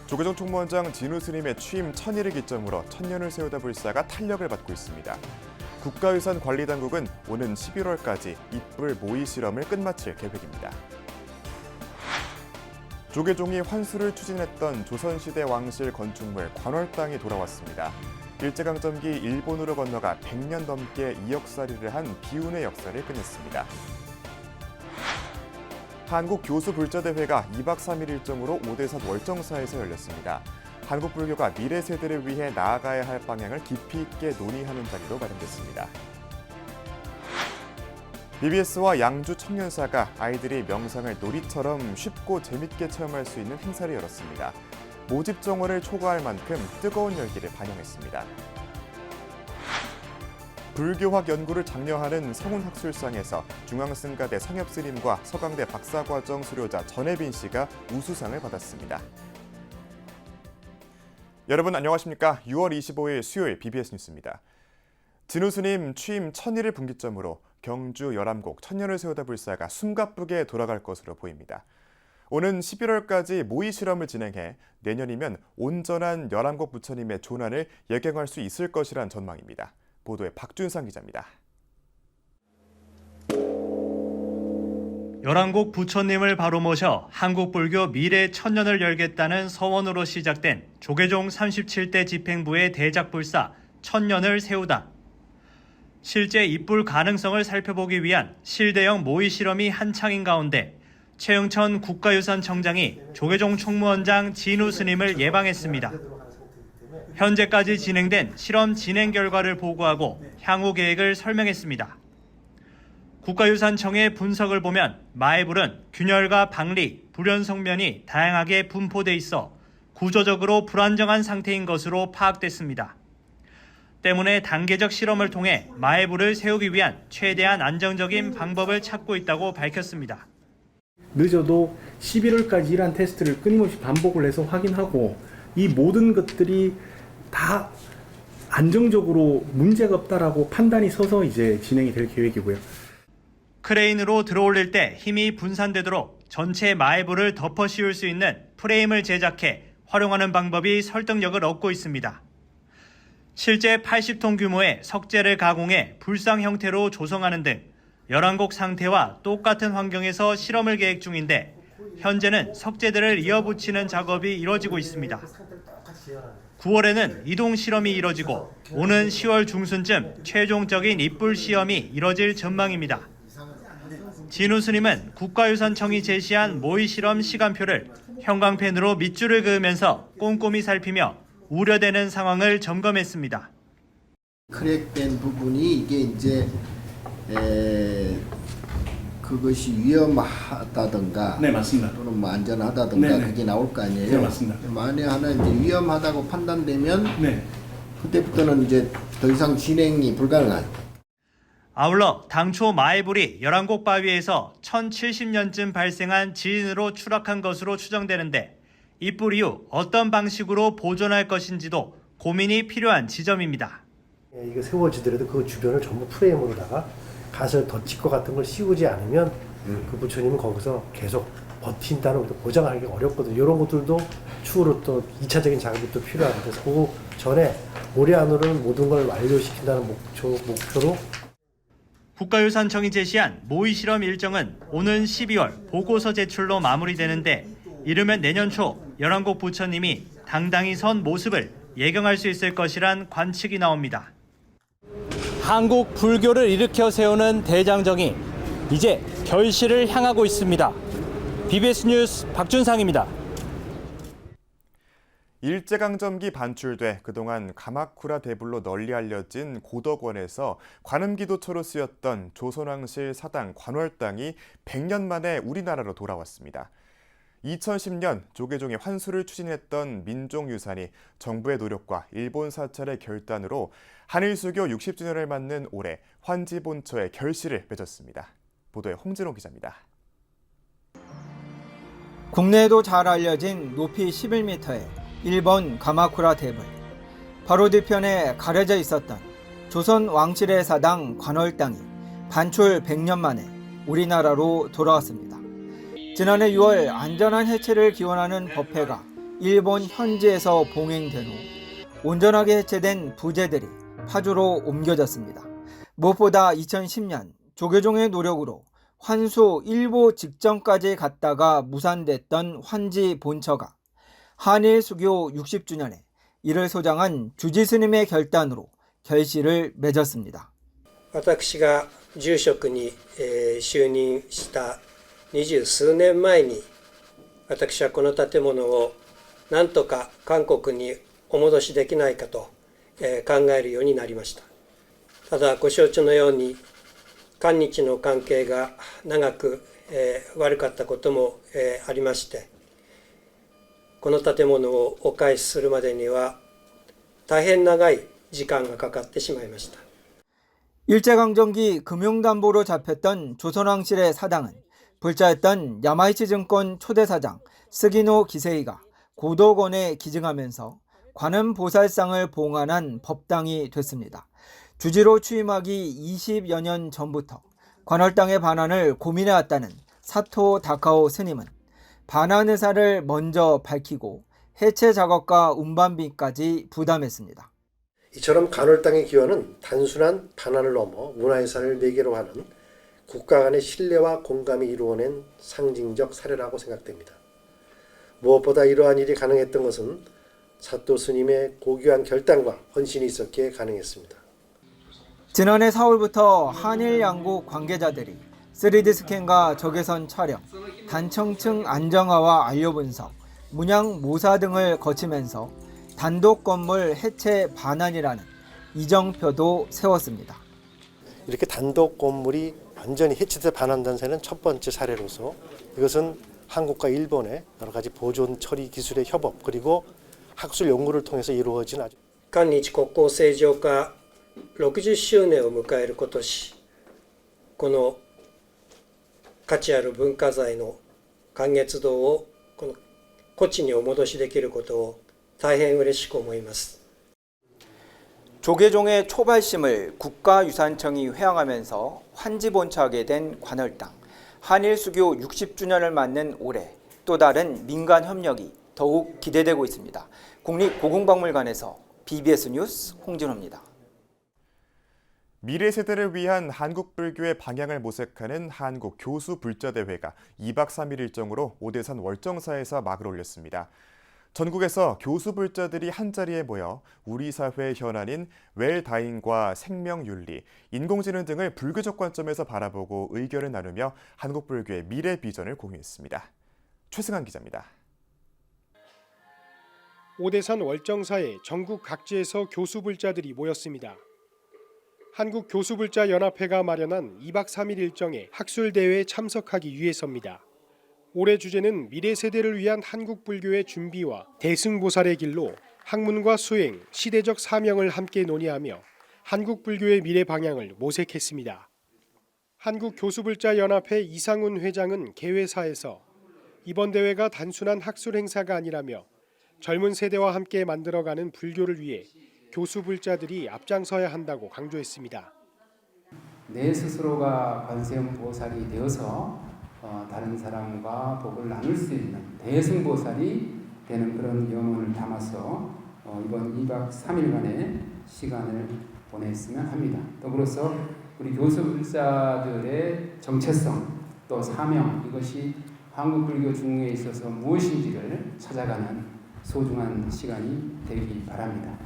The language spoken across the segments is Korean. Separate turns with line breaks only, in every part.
조계종 총무원장 진우 스님의 취임 1000일을 기점으로 천년을 세우다 불사가 탄력을 받고 있습니다. 국가유산관리당국은 오는 11월까지 이뿔 모의 실험을 끝마칠 계획입니다. 조계종이 환수를 추진했던 조선시대 왕실 건축물 관월당이 돌아왔습니다. 일제강점기 일본으로 건너가 100년 넘게 이역살이를 한 비운의 역사를 끝냈습니다. 한국교수불자대회가 2박 3일 일정으로 오대산 월정사에서 열렸습니다. 한국 불교가 미래 세대를 위해 나아가야 할 방향을 깊이 있게 논의하는 자리로 마련됐습니다. BBS와 양주 청년사가 아이들이 명상을 놀이처럼 쉽고 재밌게 체험할 수 있는 행사를 열었습니다. 모집 정원을 초과할 만큼 뜨거운 열기를 반영했습니다. 불교학 연구를 장려하는 성운학술상에서 중앙승가대 성협스님과 서강대 박사과정 수료자 전혜빈 씨가 우수상을 받았습니다. 여러분 안녕하십니까? 6월 25일 수요일 BBS 뉴스입니다. 진우 스님 취임 1000일을 분기점으로 경주 열암곡 천년을 세우다 불사가 숨가쁘게 돌아갈 것으로 보입니다. 오는 11월까지 모의 실험을 진행해 내년이면 온전한 열암곡 부처님의 존안을 예경할 수 있을 것이란 전망입니다. 보도에 박준상 기자입니다.
열암곡 부처님을 바로 모셔 한국불교 미래 천년을 열겠다는 서원으로 시작된 조계종 37대 집행부의 대작불사 천년을 세우다. 실제 입불 가능성을 살펴보기 위한 실대형 모의 실험이 한창인 가운데 최영천 국가유산청장이 조계종 총무원장 진우 스님을 예방했습니다. 현재까지 진행된 실험 진행 결과를 보고하고 향후 계획을 설명했습니다. 국가유산청의 분석을 보면 마애불은 균열과 박리, 불연성면이 다양하게 분포돼 있어 구조적으로 불안정한 상태인 것으로 파악됐습니다. 때문에 단계적 실험을 통해 마애불을 세우기 위한 최대한 안정적인 방법을 찾고 있다고 밝혔습니다.
늦어도 11월까지 이러한 테스트를 끊임없이 반복을 해서 확인하고 이 모든 것들이 다 안정적으로 문제가 없다라고 판단이 서서 이제 진행이 될 계획이고요.
크레인으로 들어올릴 때 힘이 분산되도록 전체 마애불을 덮어 씌울 수 있는 프레임을 제작해 활용하는 방법이 설득력을 얻고 있습니다. 실제 80톤 규모의 석재를 가공해 불상 형태로 조성하는 등 열암곡 상태와 똑같은 환경에서 실험을 계획 중인데 현재는 석재들을 이어붙이는 작업이 이뤄지고 있습니다. 9월에는 이동 실험이 이뤄지고 오는 10월 중순쯤 최종적인 입불 시험이 이뤄질 전망입니다. 진우 스님은 국가유산청이 제시한 모의 실험 시간표를 형광펜으로 밑줄을 그으면서 꼼꼼히 살피며 우려되는 상황을 점검했습니다.
크랙된 부분이 이게 이제 그것이 위험하다든가,
네, 맞습니다.
또는 뭐 안전하다든가
네네.
그게 나올 거 아니에요.
네, 맞습니다.
만에 하나 이제 위험하다고 판단되면
네.
그때부터는 이제 더 이상 진행이 불가능한.
아울러 당초 마애불이 열암곡 바위에서 1070년쯤 발생한 지진으로 추락한 것으로 추정되는데 입불 이후 어떤 방식으로 보존할 것인지도 고민이 필요한 지점입니다.
이거 세워지더라도 그 주변을 전부 프레임으로다가 가설 덧칠 같은 걸 씌우지 않으면 그 부처님은 거기서 계속 버틴다는 것도 보장하기 어렵거든요. 이런 것들도 추후로 또 2차적인 작업이 또 필요합니다. 그래서 그 전에 올해 안으로는 모든 걸 완료시킨다는 목표로
국가유산청이 제시한 모의 실험 일정은 오는 12월 보고서 제출로 마무리되는데 이르면 내년 초 열암곡 부처님이 당당히 선 모습을 예경할 수 있을 것이란 관측이 나옵니다. 한국 불교를 일으켜 세우는 대장정이 이제 결실을 향하고 있습니다. BBS 뉴스 박준상입니다.
일제강점기 반출돼 그동안 가마쿠라 대불로 널리 알려진 고덕원에서 관음기도처로 쓰였던 조선왕실 사당 관월당이 100년 만에 우리나라로 돌아왔습니다. 2010년 조계종이 환수를 추진했던 민족유산이 정부의 노력과 일본 사찰의 결단으로 한일수교 60주년을 맞는 올해 환지본처의 결실을 맺었습니다. 보도에 홍진호 기자입니다.
국내에도 잘 알려진 높이 11m의 일본 가마쿠라 대불. 바로 뒤편에 가려져 있었던 조선 왕실의 사당 관월당이 반출 100년 만에 우리나라로 돌아왔습니다. 지난해 6월 안전한 해체를 기원하는 법회가 일본 현지에서 봉행된 후 온전하게 해체된 부재들이 파주로 옮겨졌습니다. 무엇보다 2010년 조계종의 노력으로 환수 일보 직전까지 갔다가 무산됐던 환지 본처가 한일 수교 60주년에 이를 소장한 주지 스님의 결단으로 결실을 맺었습니다.
私が住職に就任した20数年前に私はこの建物をなんとか韓国にお戻しできないかと考えるようになりました。ただご承知のように韓日の関係が長く悪かったこともありまして、この建物をお返しするまでには大変長い時間がかかってしまいました。
일제강점기 금융담보로 잡혔던 조선왕실의 사당은 불자였던 야마이치 증권 초대사장 스기노 기세이가 고도건에 기증하면서 관음보살상을 봉안한 법당이 됐습니다. 주지로 취임하기 20여 년 전부터 관월당의 반환을 고민해왔다는 사토 다카오 스님은 반환 의사를 먼저 밝히고 해체 작업과 운반비까지 부담했습니다.
이처럼 간월당의 기원은 단순한 반환을 넘어 문화유산을 매개로 하는 국가 간의 신뢰와 공감이 이루어낸 상징적 사례라고 생각됩니다. 무엇보다 이러한 일이 가능했던 것은 사토 스님의 고귀한 결단과 헌신이 있었기에 가능했습니다.
지난해 4월부터 한일 양국 관계자들이 3D 스캔과 적외선 촬영, 단층층 안정화와 안료 분석, 문양 모사 등을 거치면서 단독 건물 해체 반환이라는 이정표도 세웠습니다.
이렇게 단독 건물이 완전히 해체돼 반환된 사례는 첫 번째 사례로서 이것은 한국과 일본의 여러 가지 보존 처리 기술의 협업 그리고 학술 연구를 통해서 이루어진 아주
韓日国交正常化60周年を迎える今年、この価値ある文化財の観月堂をこの故地にお戻しできることを大変嬉しく思います。
조계종의 초발심을 국가유산청이 회항하면서 환지본처하게 된 관월당. 한일 수교 60주년을 맞는 올해 또 다른 민간 협력이 더욱 기대되고 있습니다. 국립고궁박물관에서 BBS 뉴스 홍진호입니다.
미래 세대를 위한 한국 불교의 방향을 모색하는 한국 교수 불자 대회가 2박 3일 일정으로 오대산 월정사에서 막을 올렸습니다. 전국에서 교수 불자들이 한자리에 모여 우리 사회의 현안인 웰다잉과 생명윤리, 인공지능 등을 불교적 관점에서 바라보고 의견을 나누며 한국 불교의 미래 비전을 공유했습니다. 최승환 기자입니다.
오대산 월정사에 전국 각지에서 교수 불자들이 모였습니다. 한국 교수불자 연합회가 마련한 2박 3일 일정에 학술대회에 참석하기 위해서입니다. 올해 주제는 미래 세대를 위한 한국 불교의 준비와 대승보살의 길로 학문과 수행, 시대적 사명을 함께 논의하며 한국 불교의 미래 방향을 모색했습니다. 한국 교수불자 연합회 이상훈 회장은 개회사에서 이번 대회가 단순한 학술 행사가 아니라며 젊은 세대와 함께 만들어가는 불교를 위해 교수불자들이 앞장서야 한다고 강조했습니다.
내 스스로가 관세음보살이 되어서 다른 사람과 복을 나눌 수 있는 대승보살이 되는 그런 염원을 담아서 이번 2박 3일간의 시간을 보냈으면 합니다. 더불어서 우리 교수불자들의 정체성 또 사명 이것이 한국 불교 중흥에 있어서 무엇인지를 찾아가는 소중한 시간이 되기 바랍니다.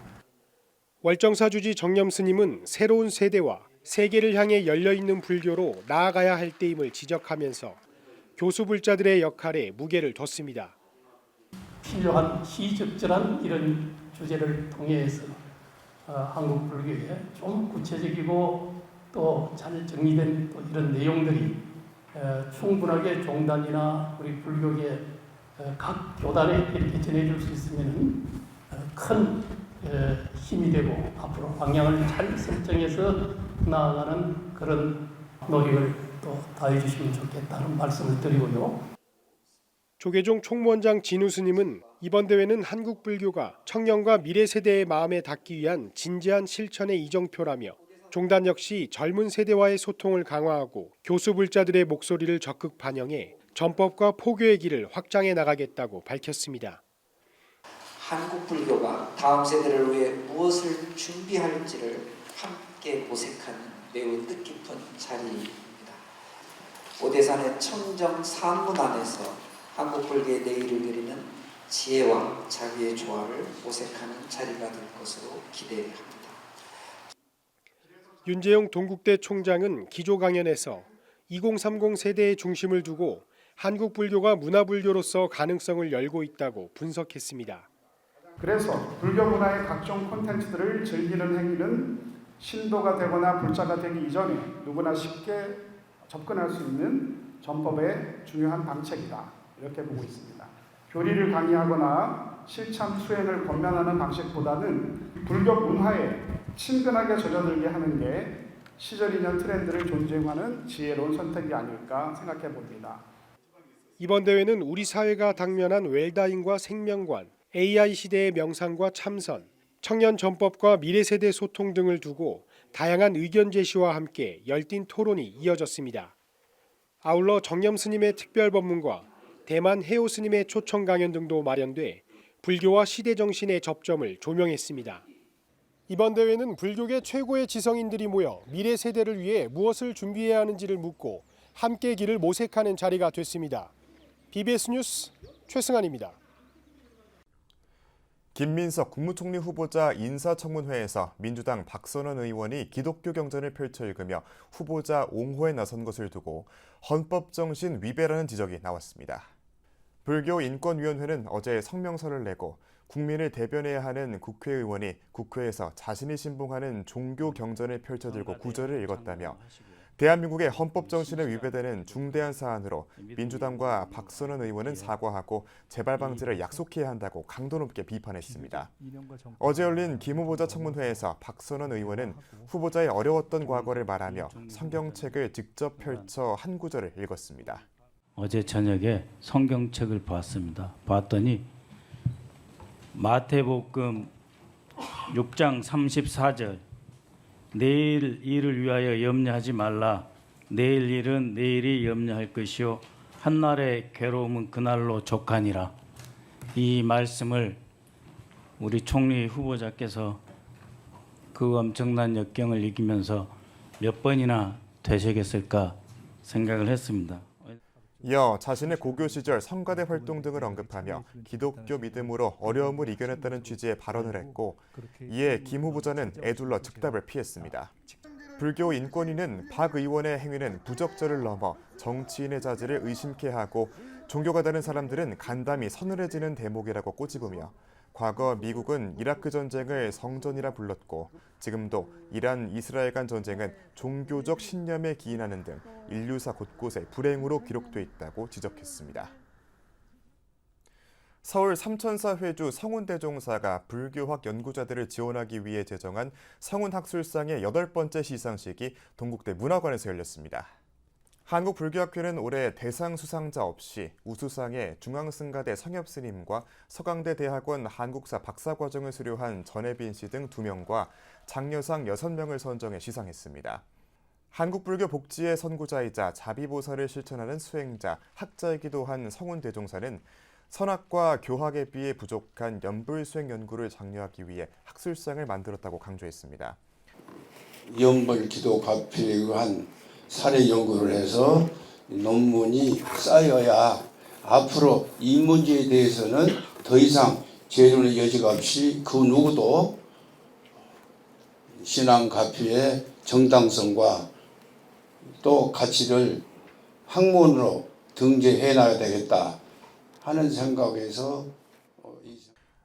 월정사 주지 정념 스님은 새로운 세대와 세계를 향해 열려있는 불교로 나아가야 할 때임을 지적하면서 교수불자들의 역할에 무게를 뒀습니다.
필요한 시적절한 이런 주제를 통해서 한국 불교에 좀 구체적이고 또 잘 정리된 또 이런 내용들이 충분하게 종단이나 우리 불교계 각 교단에 이렇게 전해줄 수 있으면 큰 힘이 되고 앞으로 방향을 잘 설정해서 나아가는 그런 노력을 또 다해 주시면 좋겠다는 말씀을 드리고요.
조계종 총무원장 진우 스님은 이번 대회는 한국 불교가 청년과 미래 세대의 마음에 닿기 위한 진지한 실천의 이정표라며 종단 역시 젊은 세대와의 소통을 강화하고 교수불자들의 목소리를 적극 반영해 전법과 포교의 길을 확장해 나가겠다고 밝혔습니다.
한국 불교가 다음 세대를 위해 무엇을 준비할지를 함께 모색하는 매우 뜻깊은 자리입니다. 오대산의 청정 산문 안에서 한국 불교의 내일을 그리는 지혜와 자비의 조화를 모색하는 자리가 될 것으로 기대합니다.
윤재용 동국대 총장은 기조 강연에서 2030 세대의 중심을 두고 한국 불교가 문화불교로서 가능성을 열고 있다고 분석했습니다.
그래서 불교 문화의 각종 콘텐츠들을 즐기는 행위는 신도가 되거나 불자가 되기 이전에 누구나 쉽게 접근할 수 있는 전법의 중요한 방책이다. 이렇게 보고 있습니다. 교리를 강의하거나 실천 수행을 권면하는 방식보다는 불교 문화에 친근하게 젖어들게 하는 게 시절 인연 트렌드를 존중하는 지혜로운 선택이 아닐까 생각해 봅니다.
이번 대회는 우리 사회가 당면한 웰다잉과 생명관, AI 시대의 명상과 참선, 청년 전법과 미래 세대 소통 등을 두고 다양한 의견 제시와 함께 열띤 토론이 이어졌습니다. 아울러 정념 스님의 특별 법문과 대만 해오 스님의 초청 강연 등도 마련돼 불교와 시대 정신의 접점을 조명했습니다. 이번 대회는 불교계 최고의 지성인들이 모여 미래 세대를 위해 무엇을 준비해야 하는지를 묻고 함께 길을 모색하는 자리가 됐습니다. BBS 뉴스 최승환입니다.
김민석 국무총리 후보자 인사청문회에서 민주당 박선원 의원이 기독교 경전을 펼쳐 읽으며 후보자 옹호에 나선 것을 두고 헌법 정신 위배라는 지적이 나왔습니다. 불교인권위원회는 어제 성명서를 내고 국민을 대변해야 하는 국회의원이 국회에서 자신이 신봉하는 종교 경전을 펼쳐들고 구절을 읽었다며 대한민국의 헌법 정신에 위배되는 중대한 사안으로 민주당과 박선원 의원은 사과하고 재발 방지를 약속해야 한다고 강도 높게 비판했습니다. 어제 열린 김 후보자 청문회에서 박선원 의원은 후보자의 어려웠던 과거를 말하며 성경책을 직접 펼쳐 한 구절을 읽었습니다.
어제 저녁에 성경책을 봤습니다. 봤더니 마태복음 6장 34절 내일 일을 위하여 염려하지 말라. 내일 일은 내일이 염려할 것이요 한날의 괴로움은 그날로 족하니라. 이 말씀을 우리 총리 후보자께서 그 엄청난 역경을 이기면서 몇 번이나 되새겼을까 생각을 했습니다.
이어 자신의 고교 시절 성가대 활동 등을 언급하며 기독교 믿음으로 어려움을 이겨냈다는 취지의 발언을 했고 이에 김 후보자는 에둘러 즉답을 피했습니다. 불교 인권위는 박 의원의 행위는 부적절을 넘어 정치인의 자질을 의심케 하고 종교가 다른 사람들은 간담이 서늘해지는 대목이라고 꼬집으며 과거 미국은 이라크 전쟁을 성전이라 불렀고 지금도 이란 이스라엘 간 전쟁은 종교적 신념에 기인하는 등 인류사 곳곳에 불행으로 기록돼 있다고 지적했습니다. 서울 삼천사 회주 성운대종사가 불교학 연구자들을 지원하기 위해 제정한 성운학술상의 8번째 시상식이 동국대 문화관에서 열렸습니다. 한국불교학회는 올해 대상 수상자 없이 우수상에 중앙승가대 성엽스님과 서강대 대학원 한국사 박사과정을 수료한 전혜빈 씨 등 2명과 장려상 6명을 선정해 시상했습니다. 한국불교 복지의 선구자이자 자비보살을 실천하는 수행자, 학자이기도 한 성운대종사는 선학과 교학에 비해 부족한 연불수행 연구를 장려하기 위해 학술상을 만들었다고 강조했습니다.
연불기도 가필에 의한 사례 연구를 해서 논문이 쌓여야 앞으로 이 문제에 대해서는 더 이상 재론의 여지가 없이 그 누구도 신앙 가피의 정당성과 또 가치를 학문으로 등재해 놔야 되겠다 하는 생각에서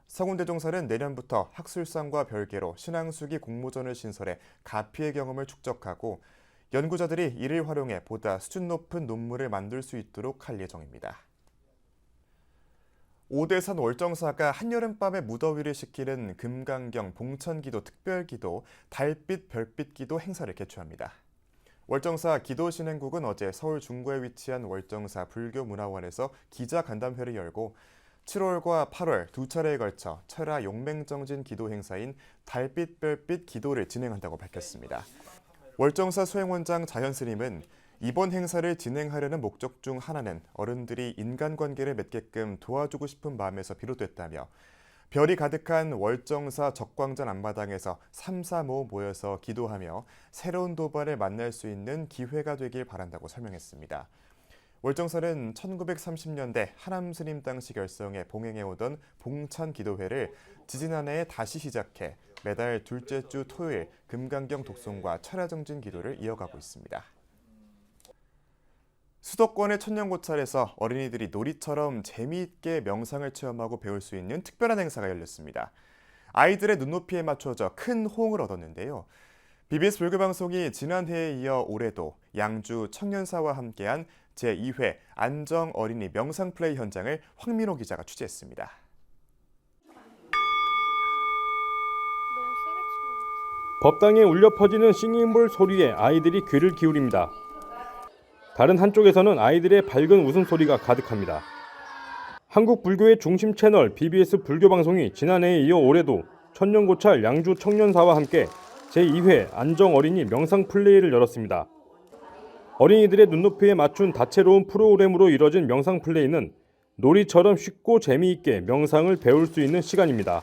성운대종사는 내년부터 학술상과 별개로 신앙수기 공모전을 신설해 가피의 경험을 축적하고 연구자들이 이를 활용해 보다 수준 높은 논문을 만들 수 있도록 할 예정입니다. 오대산 월정사가 한여름밤의 무더위를 식히는 금강경 봉천기도 특별기도 달빛 별빛기도 행사를 개최합니다. 월정사 기도신행국은 어제 서울 중구에 위치한 월정사 불교문화원에서 기자간담회를 열고 7월과 8월 2차례에 걸쳐 철야 용맹정진 기도 행사인 달빛 별빛 기도를 진행한다고 밝혔습니다. 월정사 수행원장 자현스님은 이번 행사를 진행하려는 목적 중 하나는 어른들이 인간관계를 맺게끔 도와주고 싶은 마음에서 비롯됐다며 별이 가득한 월정사 적광전 앞마당에서 삼삼오오 모여서 기도하며 새로운 도발을 만날 수 있는 기회가 되길 바란다고 설명했습니다. 월정사는 1930년대 하남 스님 당시 결성해 봉행해오던 봉천 기도회를 지지난해에 다시 시작해 매달 둘째 주 토요일 금강경 독송과 철야정진 기도를 이어가고 있습니다. 수도권의 천년고찰에서 어린이들이 놀이처럼 재미있게 명상을 체험하고 배울 수 있는 특별한 행사가 열렸습니다. 아이들의 눈높이에 맞춰져 큰 호응을 얻었는데요. BBS 불교방송이 지난해에 이어 올해도 양주 청년사와 함께한 제2회 안정 어린이 명상 플레이 현장을 황민호 기자가 취재했습니다.
법당에 울려 퍼지는 싱잉볼 소리에 아이들이 귀를 기울입니다. 다른 한쪽에서는 아이들의 밝은 웃음소리가 가득합니다. 한국 불교의 중심 채널 BBS 불교방송이 지난해에 이어 올해도 천년고찰 양주 청년사와 함께 제2회 안정 어린이 명상 플레이를 열었습니다. 어린이들의 눈높이에 맞춘 다채로운 프로그램으로 이뤄진 명상 플레이는 놀이처럼 쉽고 재미있게 명상을 배울 수 있는 시간입니다.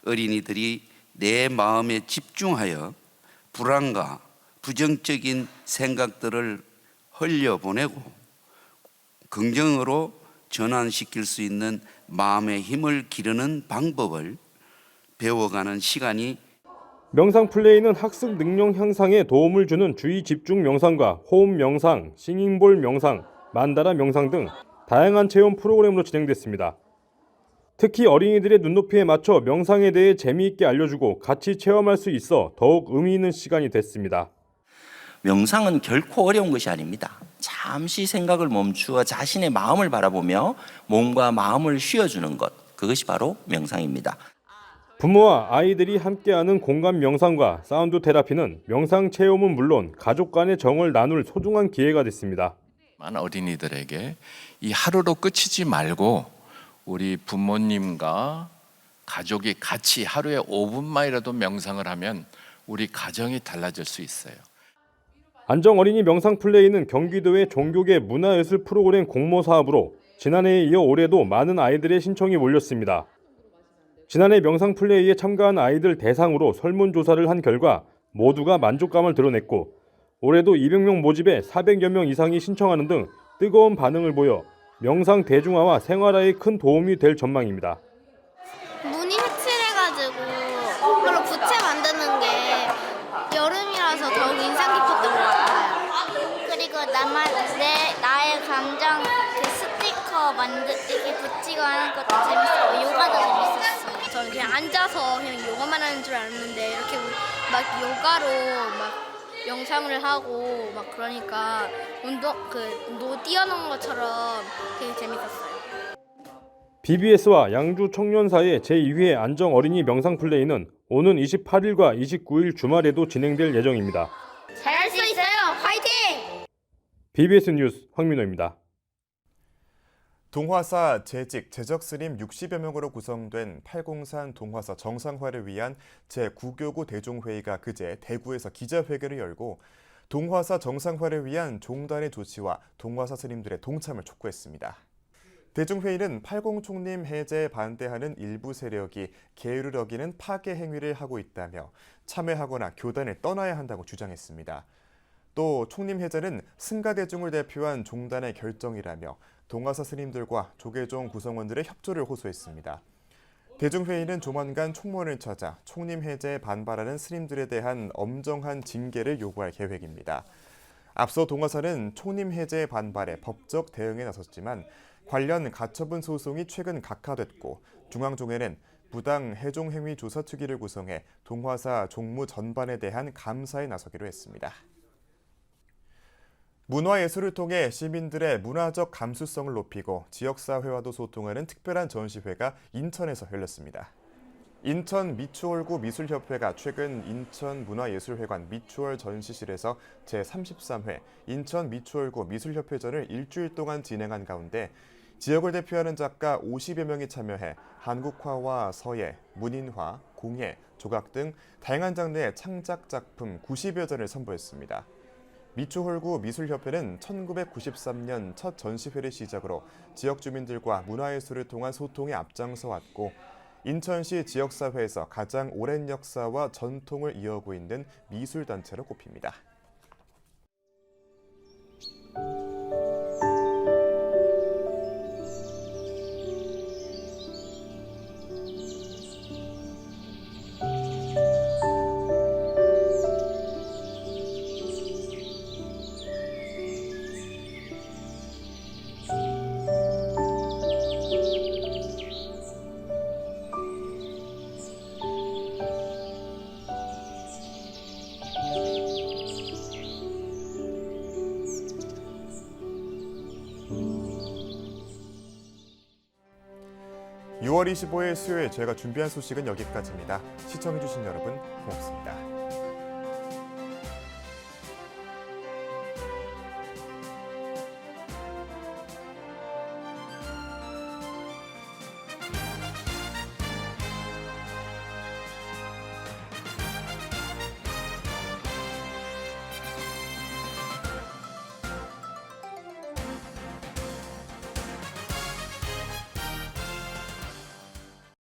어린이들이 내 마음에 집중하여 불안과 부정적인 생각들을 흘려보내고 긍정으로 전환시킬 수 있는 마음의 힘을 기르는 방법을 배워가는 시간이
명상 플레이는 학습 능력 향상에 도움을 주는 주의 집중 명상과 호흡 명상, 싱잉볼 명상, 만다라 명상 등 다양한 체험 프로그램으로 진행됐습니다. 특히 어린이들의 눈높이에 맞춰 명상에 대해 재미있게 알려주고 같이 체험할 수 있어 더욱 의미 있는 시간이 됐습니다.
명상은 결코 어려운 것이 아닙니다. 잠시 생각을 멈추어 자신의 마음을 바라보며 몸과 마음을 쉬어주는 것, 그것이 바로 명상입니다.
부모와 아이들이 함께하는 공감 명상과 사운드 테라피는 명상 체험은 물론 가족 간의 정을 나눌 소중한 기회가 됐습니다.
어린이들에게 이 하루로 끝이지 말고 우리 부모님과 가족이 같이 하루에 5분만이라도 명상을 하면 우리 가정이 달라질 수 있어요.
안정 어린이 명상 플레이는 경기도의 종교계 문화예술 프로그램 공모 사업으로 지난해에 이어 올해도 많은 아이들의 신청이 몰렸습니다. 지난해 명상 플레이에 참가한 아이들 대상으로 설문조사를 한 결과 모두가 만족감을 드러냈고 올해도 200명 모집에 400여 명 이상이 신청하는 등 뜨거운 반응을 보여 명상 대중화와 생활화에 큰 도움이 될 전망입니다.
문이 색칠해가지고 그걸로 부채 만드는 게 여름이라서 더욱 인상 깊었던 것 같아요. 그리고 나의 감정 그 스티커 이렇게 붙이고 하는 것도 재밌었고 요가도 재밌었어요. 저는 그냥 앉아서 그냥 요가만 하는 줄 알았는데 이렇게 막 요가로 막 명상을 하고 막 그러니까 뛰어노는 것처럼 되게 재밌었어요.
BBS와 양주 청년사의 제2회 안정 어린이 명상 플레이는 오는 28일과 29일 주말에도 진행될 예정입니다.
잘할 수 있어요. 화이팅!
BBS 뉴스 황민호입니다.
동화사 재직, 제적 스님 60여 명으로 구성된 팔공산 동화사 정상화를 위한 제9교구 대종회의가 그제 대구에서 기자회견을 열고 동화사 정상화를 위한 종단의 조치와 동화사 스님들의 동참을 촉구했습니다. 대종회의는 팔공총림 해제에 반대하는 일부 세력이 계율을 어기는 파괴 행위를 하고 있다며 참여하거나 교단을 떠나야 한다고 주장했습니다. 또 총림 해제는 승가대중을 대표한 종단의 결정이라며 동화사 스님들과 조계종 구성원들의 협조를 호소했습니다. 대종회의는 조만간 총무원을 찾아 총림 해제에 반발하는 스님들에 대한 엄정한 징계를 요구할 계획입니다. 앞서 동화사는 총림 해제에 반발해 법적 대응에 나섰지만 관련 가처분 소송이 최근 각하됐고 중앙종회는 부당 해종행위 조사특위를 구성해 동화사 종무 전반에 대한 감사에 나서기로 했습니다. 문화예술을 통해 시민들의 문화적 감수성을 높이고 지역사회와도 소통하는 특별한 전시회가 인천에서 열렸습니다. 인천 미추홀구 미술협회가 최근 인천 문화예술회관 미추홀 전시실에서 제33회 인천 미추홀구 미술협회전을 일주일 동안 진행한 가운데 지역을 대표하는 작가 50여 명이 참여해 한국화와 서예, 문인화, 공예, 조각 등 다양한 장르의 창작 작품 90여 전을 선보였습니다. 미추홀구 미술협회는 1993년 첫 전시회를 시작으로 지역 주민들과 문화예술을 통한 소통에 앞장서 왔고 인천시 지역사회에서 가장 오랜 역사와 전통을 이어오고 있는 미술단체로 꼽힙니다. (6월 25일) 수요일 저희가 준비한 소식은 여기까지입니다. 시청해주신 여러분 고맙습니다.